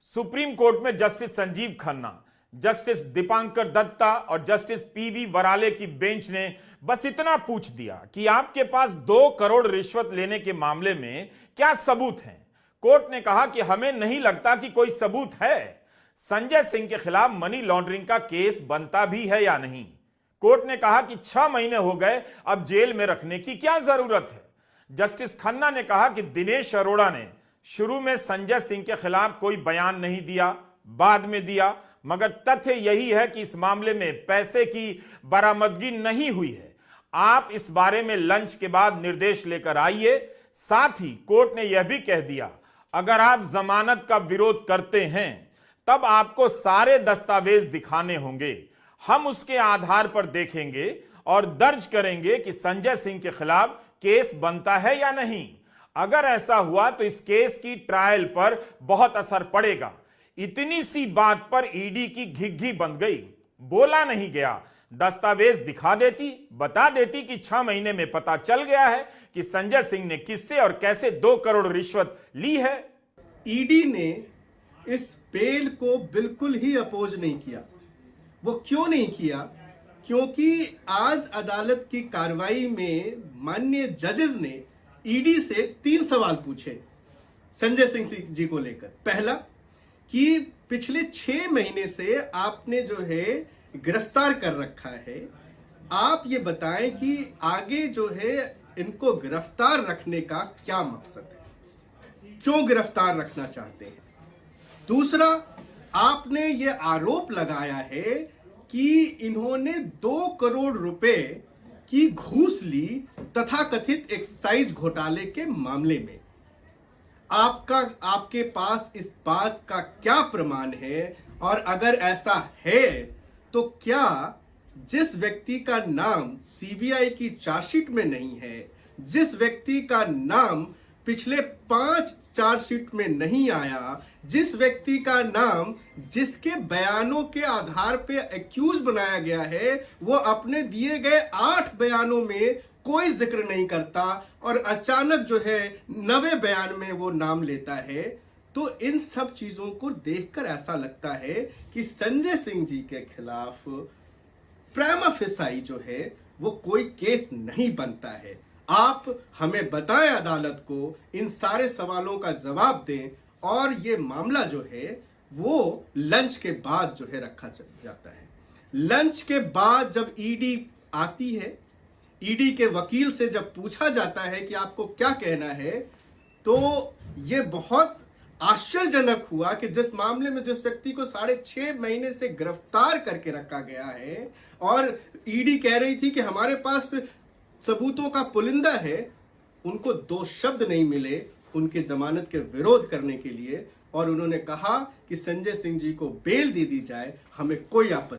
Supreme court में justice Sanjeev Khanna, justice Dipankar Datta और justice PV वराले की बेंच ने बस इतना पूछ दिया कि आपके पास 2 करोड़ रिश्वत लेने के मामले में क्या सबूत हैं। कोर्ट ने कहा कि हमें नहीं लगता कि कोई सबूत है। संजय सिंह के खिलाफ मनी लॉन्ड्रिंग का केस बनता भी है या नहीं। कोर्ट ने कहा कि 6 महीने हो गए, अब जेल में रखने की क्या जरूरत है। जस्टिस खन्ना ने कहा कि दिनेश अरोड़ा ने शुरू में संजय सिंह के खिलाफ कोई बयान नहीं दिया, बाद में दिया, मगर तथ्य यही है कि इस मामले में पैसे की बरामदगी नहीं हुई है। आप इस बारे में लंच के बाद निर्देश लेकर आइए। साथ ही कोर्ट ने यह भी कह दिया, अगर आप जमानत का विरोध करते हैं तब आपको सारे दस्तावेज दिखाने होंगे। हम उसके आधार पर देखेंगे और दर्ज करेंगे कि संजय सिंह के खिलाफ केस बनता है या नहीं। अगर ऐसा हुआ तो इस केस की ट्रायल पर बहुत असर पड़ेगा। इतनी सी बात पर ईडी की घिघी बंध गई। बोला नहीं गया, दस्तावेज दिखा देती, बता देती कि 6 महीने में पता चल गया है कि संजय सिंह ने किससे और कैसे 2 करोड़ रिश्वत ली है। ईडी ने इस बेल को बिल्कुल ही अपोज नहीं किया। वो क्यों नहीं किया? क्योंकि आज अदालत की कार्रवाई में माननीय जजेस ने ईडी से 3 सवाल पूछे संजय सिंह जी को लेकर। पहला कि पिछले 6 महीने से आपने जो है गिरफ्तार कर रखा है, आप ये बताएं कि आगे जो है इनको गिरफ्तार रखने का क्या मकसद है, क्यों गिरफ्तार रखना चाहते हैं। दूसरा, आपने ये आरोप लगाया है कि इन्होंने 2 करोड़ रुपए की घूस ली तथाकथित एक्साइज घोटाले के मामले में। आपके पास इस बात का क्या प्रमाण है? और अगर ऐसा है तो क्या जिस व्यक्ति का नाम सीबीआई की चार्जशीट में नहीं है, जिस व्यक्ति का नाम पिछले 5 चार्जशीट में नहीं आया, जिस व्यक्ति का नाम जिसके बयानों के आधार पे एक्यूज बनाया गया है, वो अपने दिए गए 8 बयानों में कोई जिक्र नहीं करता और अचानक जो है 9वें बयान में वो नाम लेता है, तो इन सब चीजों को देखकर ऐसा लगता है कि संजय सिंह जी के खिलाफ प्रिमा फेसाई जो है वो कोई केस नहीं बनता है। आप हमें बताएं, अदालत को इन सारे सवालों का जवाब दें और ये मामला जो है वो लंच के बाद जो है रखा जाता है। लंच के बाद जब ईडी आती है, ईडी के वकील से जब पूछा जाता है कि आपको क्या कहना है, तो ये बहुत आश्चर्यजनक हुआ कि जिस मामले में जिस व्यक्ति को 6.5 महीने से गिरफ्तार करके रखा गया है और ईडी कह रही थी कि हमारे पास सबूतों का पुलिंदा है, उनको 2 शब्द नहीं मिले उनके जमानत के विरोध करने के लिए और उन्होंने कहा कि संजय सिंह जी को बेल दे दी जाए, हमें कोई आपत्ति